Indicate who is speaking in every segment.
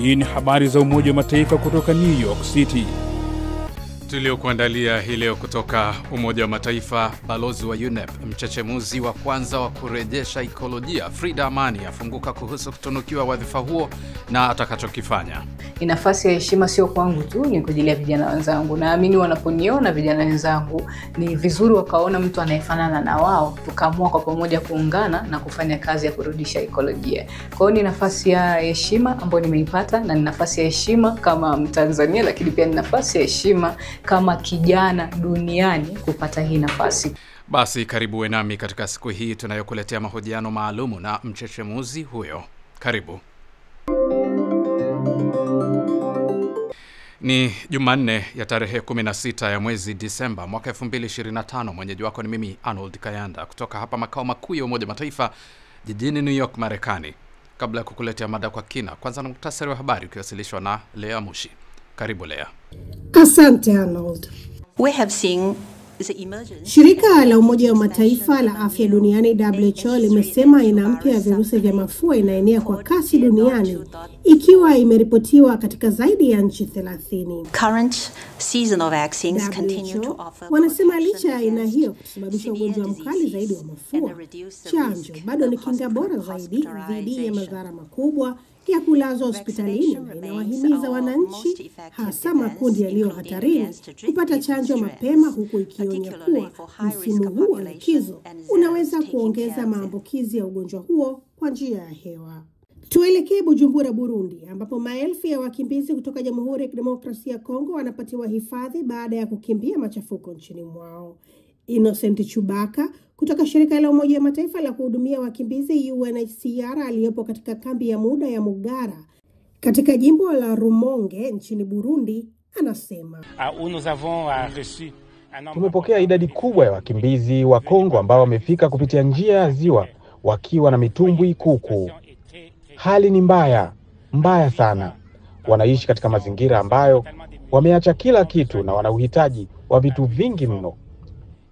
Speaker 1: Hii ni habari za Umoja wa Mataifa kutoka New York City.
Speaker 2: Tuliokuandalia hii leo kutoka Umoja wa Mataifa. Balozi wa UNEP, mchechemuzi wa kwanza wa kurejesha ekolojia, Frida Amani, afunguka kuhusu kutunukiwa wadhifa huo na atakachokifanya.
Speaker 3: Ni nafasi ya heshima sio kwangu tu, ni kwa ajili ya vijana wenzangu. Naamini wanaponiona vijana wenzangu ni vizuri wakaona mtu anayefanana na wao, tukaamua kwa pamoja kuungana na kufanya kazi ya kurudisha ekolojia. Kwa hiyo ni nafasi ya heshima ambayo nimeipata, na ni nafasi ya heshima kama Mtanzania, lakini pia ni nafasi ya heshima kama kijana duniani kupata hii nafasi.
Speaker 2: Basi karibu nami katika siku hii tunayokuletea mahojiano maalumu na mchechemuzi huyo. Karibu. Ni Jumanne ya tarehe 16 ya mwezi Disemba mwaka 2025. Mwenyeji wako ni mimi Arnold Kayanda kutoka hapa makao makuu ya Umoja wa Mataifa jijini New York, Marekani. Kabla ya kukuletea mada kwa kina, kwanza na muhtasari wa habari ukiwasilishwa na Lea Mushi. Karibu Lea.
Speaker 4: Asante Arnold.
Speaker 5: We have seen
Speaker 4: Shirika la Umoja wa Mataifa la Afya Duniani WHO limesema aina mpya ya virusi vya mafua inaenea kwa kasi duniani, ikiwa imeripotiwa katika zaidi ya nchi 30.
Speaker 5: Current seasonal vaccines continue to offer.
Speaker 4: Wanasema licha ya aina hiyo kusababisha ugonjwa mkali zaidi wa mafua, chanjo bado ni kinga bora zaidi dhidi ya madhara makubwa ya kulazwa hospitalini, na inawahimiza wananchi, hasa makundi yaliyo hatarini, kupata chanjo mapema, huku ikionya kuwa msimu huu wa likizo unaweza kuongeza maambukizi ya ugonjwa huo kwa njia ya hewa. Tuelekee Bujumbura, Burundi, ambapo maelfu ya wakimbizi kutoka Jamhuri ya Kidemokrasia ya Kongo wanapatiwa hifadhi baada ya kukimbia machafuko nchini mwao. Innocent Chubaka kutoka shirika la Umoja wa Mataifa la kuhudumia wakimbizi UNHCR aliyepo katika kambi ya muda ya Mugara katika jimbo la Rumonge nchini Burundi anasema,
Speaker 6: tumepokea idadi kubwa ya wakimbizi wa Kongo ambao wamefika kupitia njia ya ziwa wakiwa na mitumbwi kuku. Hali ni mbaya sana. Wanaishi katika mazingira ambayo wameacha kila kitu na wana uhitaji wa vitu vingi mno.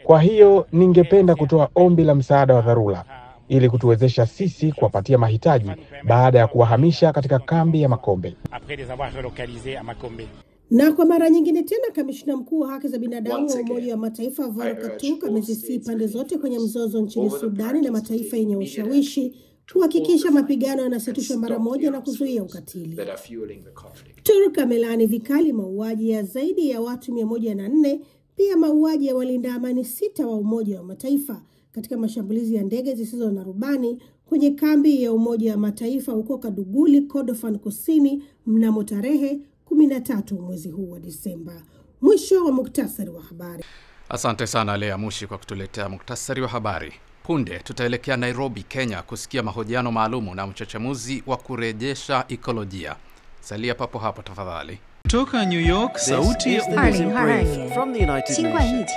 Speaker 6: Kwa hiyo ningependa kutoa ombi la msaada wa dharura ili kutuwezesha sisi kuwapatia mahitaji baada ya kuwahamisha katika kambi ya Makombe.
Speaker 4: Na kwa mara nyingine tena, kamishna mkuu wa haki za binadamu wa Umoja wa Mataifa Volker Turk amezisihi pande zote kwenye mzozo nchini Sudani na mataifa yenye ushawishi kuhakikisha mapigano yanasitishwa mara moja na kuzuia ukatili. Turk amelaani vikali mauaji ya zaidi ya watu 104, pia mauaji ya walinda amani 6 wa Umoja wa Mataifa katika mashambulizi ya ndege zisizo na rubani kwenye kambi ya Umoja wa Mataifa huko Kaduguli, Kordofan Kusini mnamo tarehe 13 mwezi huu wa Disemba. Mwisho wa muktasari wa habari.
Speaker 2: Asante sana Lea Mushi kwa kutuletea muktasari wa habari. Punde tutaelekea Nairobi, Kenya kusikia mahojiano maalumu na mchechemuzi wa kurejesha ekolojia. Salia papo hapo tafadhali.
Speaker 7: Kutoka New York, sauti ya
Speaker 8: from the United Nations.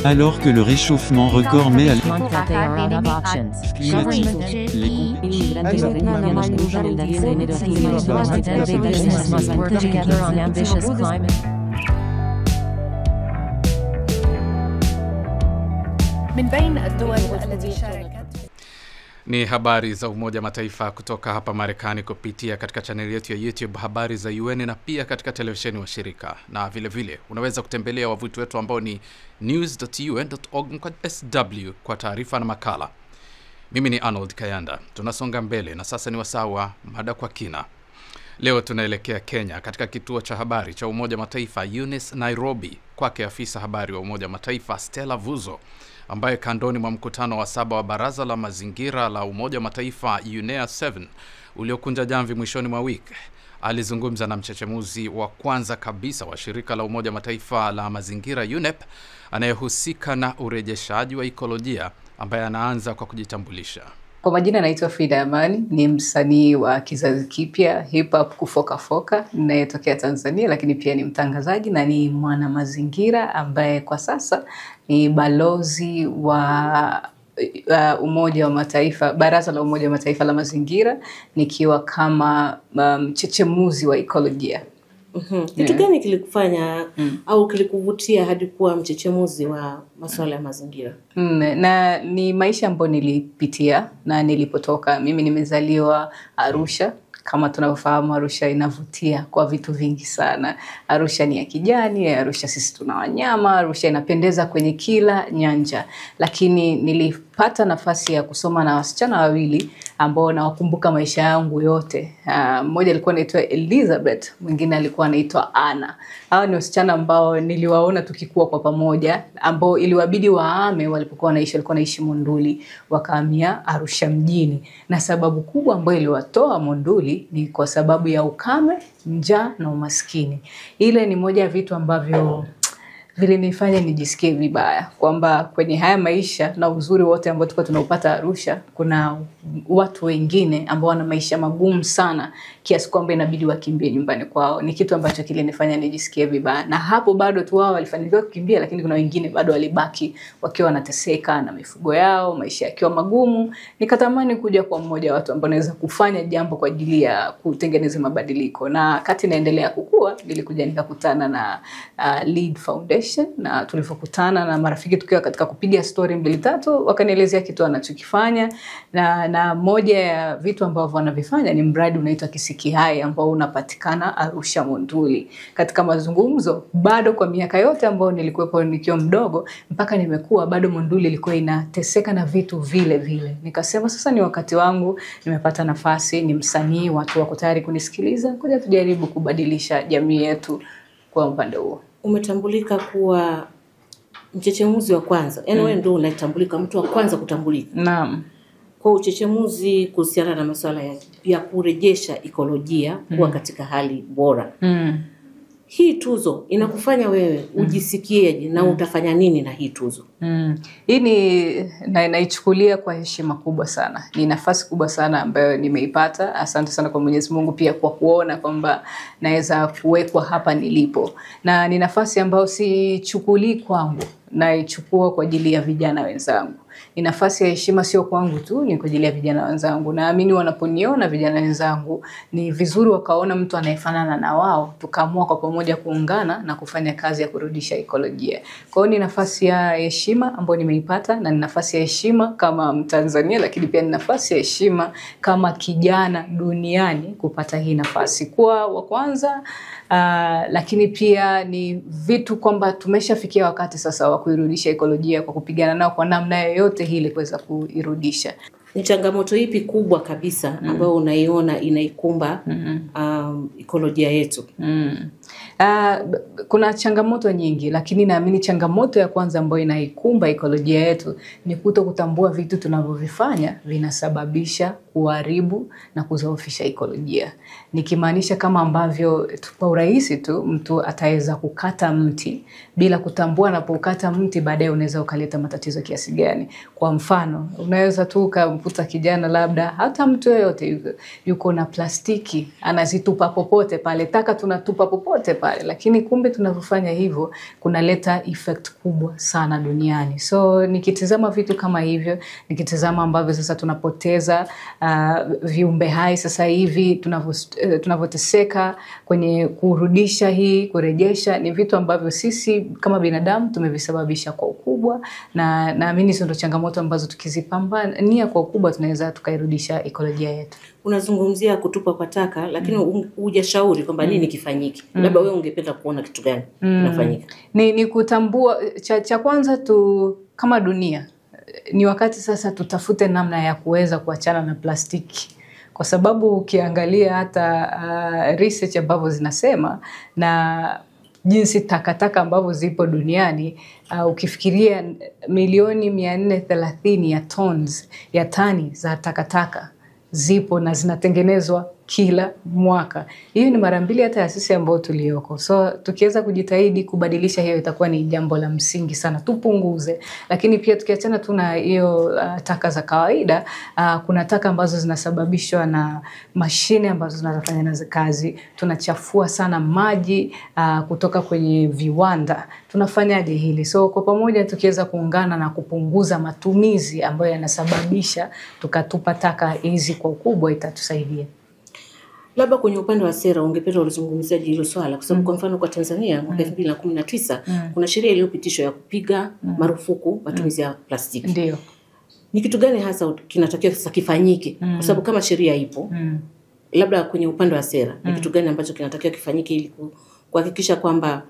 Speaker 7: Alors que le réchauffement record met à
Speaker 2: Ni habari za Umoja Mataifa kutoka hapa Marekani kupitia katika chaneli yetu ya YouTube Habari za UN, na pia katika televisheni wa shirika. Na vile vile unaweza kutembelea wavuti wetu ambao ni news.un.org/sw kwa taarifa na makala. Mimi ni Arnold Kayanda. Tunasonga mbele na sasa ni wasaa wa mada kwa kina. Leo tunaelekea Kenya katika kituo cha habari cha Umoja Mataifa UNIS Nairobi, kwake afisa habari wa Umoja Mataifa Stella Vuzo, ambaye kandoni mwa mkutano wa 7 wa Baraza la Mazingira la Umoja Mataifa UNEA 7 uliokunja jamvi mwishoni mwa wiki, alizungumza na mchechemuzi wa kwanza kabisa wa shirika la Umoja Mataifa la Mazingira UNEP anayehusika na urejeshaji wa ekolojia, ambaye anaanza kwa kujitambulisha.
Speaker 3: Kwa majina naitwa Frida Amani, ni msanii wa kizazi kipya hip hop kufoka ninayetokea Tanzania, lakini pia ni mtangazaji na ni mwana mazingira ambaye kwa sasa ni balozi wa Umoja wa Mataifa, Baraza la Umoja wa Mataifa la Mazingira, nikiwa kama mchechemuzi wa ekolojia.
Speaker 9: Kitu gani kilikufanya au kilikuvutia hadi kuwa mchechemuzi wa masuala ya mazingira?
Speaker 3: Na ni maisha ambayo nilipitia na nilipotoka. Mimi nimezaliwa Arusha. Kama tunavyofahamu, Arusha inavutia kwa vitu vingi sana. Arusha ni ya kijani, Arusha sisi tuna wanyama, Arusha inapendeza kwenye kila nyanja. Lakini nilipata nafasi ya kusoma na wasichana wawili ambao nawakumbuka maisha yangu yote. Mmoja alikuwa anaitwa Elizabeth, mwingine alikuwa anaitwa Anna. Hao ni wasichana ambao niliwaona tukikua kwa pamoja, ambao iliwabidi wahame walikuwa naishi Monduli, wakahamia Arusha mjini. Na sababu kubwa ambayo iliwatoa Monduli ni kwa sababu ya ukame, njaa na umaskini. Ile ni moja ya vitu ambavyo vilinifanya nijisikie vibaya, kwamba kwenye haya maisha na uzuri wote ambao tulikuwa tunaupata Arusha, kuna watu wengine ambao wana maisha magumu sana kiasi kwamba inabidi wakimbie nyumbani kwao. Ni kitu ambacho kilinifanya nijisikie vibaya. Na hapo bado tu wao walifanikiwa kukimbia, lakini kuna wengine bado walibaki wakiwa wanateseka na mifugo yao, maisha yakiwa magumu. Nikatamani kuja kwa mmoja wa watu ambao naweza kufanya jambo kwa ajili ya kutengeneza mabadiliko. Na kati naendelea kukua, nilikuja nikakutana na Lead Foundation, na tulipokutana na marafiki tukiwa katika kupiga story 2-3, wakanielezea kitu wanachokifanya, na moja ya vitu ambavyo wanavifanya ni mradi unaitwa Kisiki Hai ambao unapatikana Arusha Monduli. Katika mazungumzo, bado kwa miaka yote ambao nilikuwepo nikiwa mdogo mpaka nimekuwa, bado Monduli ilikuwa inateseka na vitu vile vile. Nikasema sasa ni wakati wangu, nimepata nafasi, ni msanii, watu wako tayari kunisikiliza, kuja tujaribu kubadilisha jamii yetu kwa upande huo.
Speaker 9: Umetambulika kuwa mchechemuzi wa kwanza. Yaani wewe ndio unatambulika, mtu wa kwanza kutambulika.
Speaker 3: Naam.
Speaker 9: Kwa uchechemuzi kuhusiana na masuala ya kurejesha ekolojia kuwa katika hali bora. Hii tuzo inakufanya wewe ujisikieje na utafanya nini na hii tuzo?
Speaker 3: Hii naichukulia kwa heshima kubwa sana. Ni nafasi kubwa sana ambayo nimeipata. Asante sana kwa Mwenyezi Mungu pia kwa kuona kwamba naweza kuwekwa hapa nilipo. Na ni nafasi ambayo sichukulii kwangu, naichukua kwa ajili ya vijana wenzangu. Ni nafasi ya heshima sio kwangu tu, ni kwa ajili ya vijana wenzangu. Naamini wanaponiona vijana wenzangu, ni vizuri wakaona mtu anayefanana na wao, tukaamua kwa pamoja kuungana na kufanya kazi ya kurudisha ekolojia. Kwa hiyo ni nafasi ya heshima ambayo nimeipata, na ni nafasi ya heshima kama Mtanzania, lakini pia ni nafasi ya heshima kama kijana duniani kupata hii nafasi kwa wa kwanza. Lakini pia ni vitu kwamba tumeshafikia wakati sasa wa kuirudisha ekolojia kwa kupigana nao kwa namna yoyote hili kuweza kuirudisha.
Speaker 9: Ni changamoto ipi kubwa kabisa ambayo unaiona inaikumba ekolojia yetu?
Speaker 3: Kuna changamoto nyingi, lakini naamini changamoto ya kwanza ambayo inaikumba ekolojia yetu ni kutokutambua vitu tunavyovifanya vinasababisha kuharibu na kuzoofisha ekolojia. Nikimaanisha kama ambavyo kwa urahisi tu mtu ataweza kukata mti bila kutambua anapokata mti baadaye unaweza ukaleta matatizo kiasi gani. Kwa mfano, unaweza tu ukamkuta kijana labda hata mtu yeyote yuko na plastiki anazitupa popote pale, taka tunatupa popote pale, lakini kumbe tunavyofanya hivyo kunaleta effect kubwa sana duniani. So nikitazama vitu kama hivyo, nikitazama ambavyo sasa tunapoteza viumbe hai sasa hivi, tunavyoteseka kwenye kurudisha hii, kurejesha, ni vitu ambavyo sisi kama binadamu tumevisababisha kwa ukubwa, na naamini hizo ndio changamoto ambazo tukizipambania kwa ukubwa tunaweza tukairudisha ekolojia yetu.
Speaker 9: Unazungumzia kutupa kwa taka, lakini hujashauri kwamba nini kifanyike. Labda wewe ungependa kuona kitu gani kinafanyika?
Speaker 3: Ni kutambua cha kwanza tu kama dunia. Ni wakati sasa tutafute namna ya kuweza kuachana na plastiki. Kwa sababu ukiangalia hata research ambavyo zinasema na jinsi takataka ambavyo zipo duniani, ukifikiria milioni 430 ya tani za takataka zipo na zinatengenezwa kila mwaka. Hiyo ni mara 2 hata ya sisi ambao tulioko. So tukiweza kujitahidi kubadilisha hiyo itakuwa ni jambo la msingi sana, tupunguze. Lakini pia tukiachana tu na hiyo taka za kawaida, kuna taka ambazo zinasababishwa na mashine ambazo zinafanya nazo kazi. Tunachafua sana maji kutoka kwenye viwanda. Tunafanyaje hili? So kwa pamoja tukiweza kuungana na kupunguza matumizi ambayo yanasababisha tukatupa taka hizi kwa ukubwa, itatusaidia.
Speaker 9: Labda kwenye upande wa sera ungependa ulizungumzia hilo swala kwa sababu kwa mfano kwa Tanzania mwaka 2019 kuna sheria iliyopitishwa ya kupiga marufuku matumizi ya plastiki.
Speaker 3: Ndio.
Speaker 9: Ni kitu gani hasa kinatakiwa sasa kifanyike? Kwa sababu kama sheria ipo, labda kwenye upande wa sera, ni kitu gani ambacho kinatakiwa kifanyike ili kuhakikisha kwamba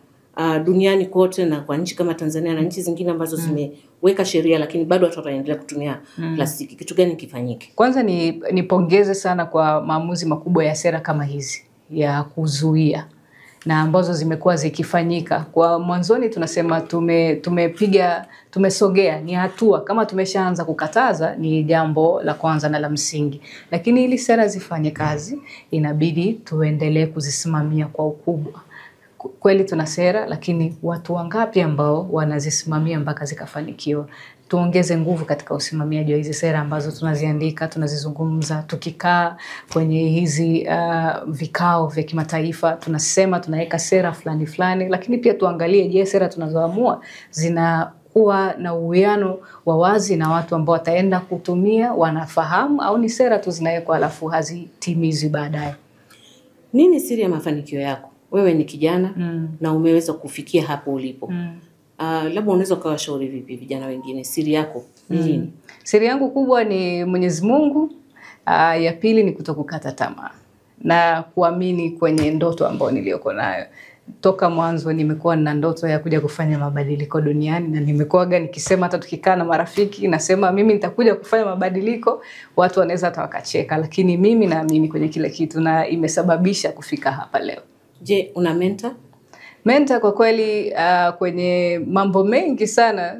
Speaker 9: duniani kote na kwa nchi kama Tanzania na nchi zingine ambazo zimeweka sheria lakini bado watu wanaendelea kutumia plastiki, kitu gani kifanyike?
Speaker 3: Kwanza nipongeze sana kwa maamuzi makubwa ya sera kama hizi ya kuzuia na ambazo zimekuwa zikifanyika. Kwa mwanzoni tunasema tumesogea, ni hatua. Kama tumeshaanza kukataza ni jambo la kwanza na la msingi. Lakini ili sera zifanye kazi inabidi tuendelee kuzisimamia kwa ukubwa. Kweli tuna sera, lakini watu wangapi ambao wanazisimamia mpaka zikafanikiwa? Tuongeze nguvu katika usimamiaji wa hizi sera ambazo tunaziandika, tunazizungumza, tukikaa kwenye hizi vikao vya kimataifa, tunasema tunaweka sera fulani, lakini pia tuangalie je, sera tunazoamua zinakuwa na uwiano wa wazi na watu ambao wataenda kutumia wanafahamu, au ni sera tu zinawekwa alafu hazitimizi baadaye.
Speaker 9: Nini siri ya mafanikio yako? Wewe ni kijana na umeweza kufikia hapo ulipo. Labda unaweza kuwashauri vipi vijana wengine? Siri yako ni nini?
Speaker 3: Siri yangu kubwa ni Mwenyezi Mungu. Ya pili ni kutokukata tamaa na kuamini kwenye ndoto ambayo niliyoko nayo. Toka mwanzo nimekuwa na ndoto ya kuja kufanya mabadiliko duniani, na nimekuwaga nikisema hata tukikaa na marafiki nasema mimi nitakuja kufanya mabadiliko, watu wanaweza hata wakacheka, lakini mimi naamini kwenye kile kitu na imesababisha kufika hapa leo.
Speaker 9: Je, una mentor?
Speaker 3: Mentor kwa kweli kwenye mambo mengi sana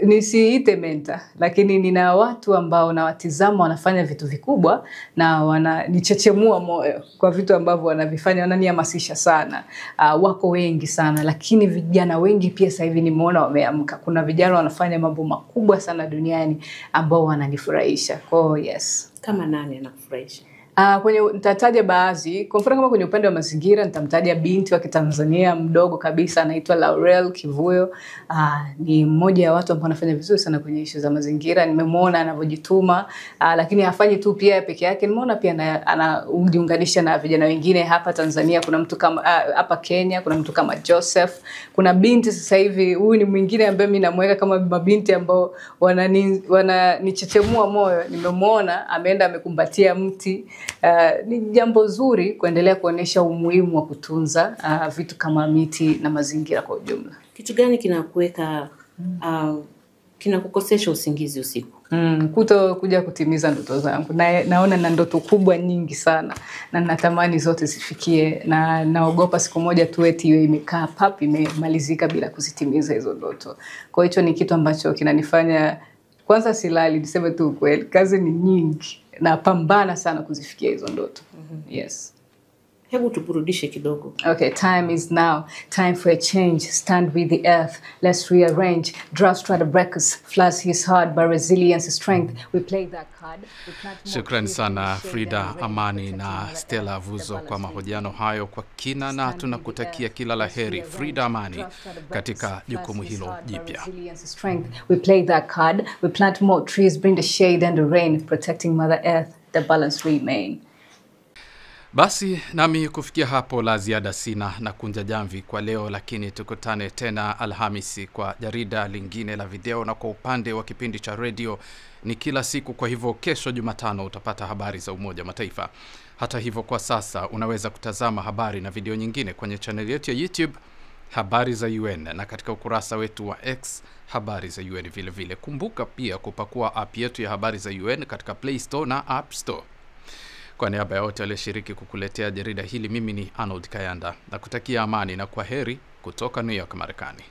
Speaker 3: nisiite mentor, lakini nina watu ambao nawatizama wanafanya vitu vikubwa na wananichechemua moyo kwa vitu ambavyo wanavifanya, wananihamasisha sana. Wako wengi sana, lakini vijana wengi pia sasa hivi nimeona wameamka. Kuna vijana wanafanya mambo makubwa sana duniani ambao wananifurahisha. Kwa yes.
Speaker 9: Kama nani anakufurahisha?
Speaker 3: Kwenye nitataja baadhi. Kwa mfano kama kwenye upande wa mazingira nitamtaja binti wa Kitanzania mdogo kabisa anaitwa Laurel Kivuyo. Ni mmoja ya watu ambao wanafanya vizuri sana kwenye issue za mazingira. Nimemuona anavyojituma, lakini hafanyi tu pia peke yake. Nimeona pia anajiunganisha na vijana wengine hapa Tanzania. Kuna mtu kama hapa Kenya, kuna mtu kama Joseph. Kuna binti sasa hivi, huyu ni mwingine ambaye mimi namweka kama mabinti ambao wananichechemua moyo. Nimemuona ameenda amekumbatia mti. Ni jambo zuri kuendelea kuonesha umuhimu wa kutunza vitu kama miti na mazingira kwa ujumla.
Speaker 9: Kitu gani kinakuweka kinakukosesha usingizi usiku?
Speaker 3: Kuja kutimiza ndoto zangu. Naona na ndoto kubwa nyingi sana na natamani zote zifikie, na naogopa siku moja tu eti iwe imekaa imemalizika bila kuzitimiza hizo ndoto. Kwa hiyo ni kitu ambacho kinanifanya kwanza silali, niseme tu kweli, kazi ni nyingi na pambana sana kuzifikia hizo ndoto. Yes.
Speaker 9: Hebu tuburudishe kidogo.
Speaker 3: Okay, time is now. Time for a change. Stand with the earth. Let's rearrange. Droughts try to break us. Floods his heart, but resilience is strength. We play that card.
Speaker 2: Shukrani sana Frida Amani na Stella Vuzo kwa mahojiano hayo kwa kina, na tunakutakia kila la heri Frida Amani katika jukumu hilo jipya.
Speaker 3: We play that card. We plant more trees, bring the shade and the rain, protecting Mother Earth, the balance remain.
Speaker 2: Basi nami kufikia hapo la ziada sina na kunja jamvi kwa leo, lakini tukutane tena Alhamisi kwa jarida lingine la video, na kwa upande wa kipindi cha radio ni kila siku. Kwa hivyo kesho Jumatano utapata habari za Umoja wa Mataifa. Hata hivyo kwa sasa unaweza kutazama habari na video nyingine kwenye channel yetu ya YouTube Habari za UN, na katika ukurasa wetu wa X Habari za UN vile vile. Kumbuka pia kupakua app yetu ya Habari za UN katika Play Store na App Store. Kwa niaba ya wote walioshiriki kukuletea jarida hili, mimi ni Arnold Kayanda na kutakia amani na kwaheri kutoka New York, Marekani.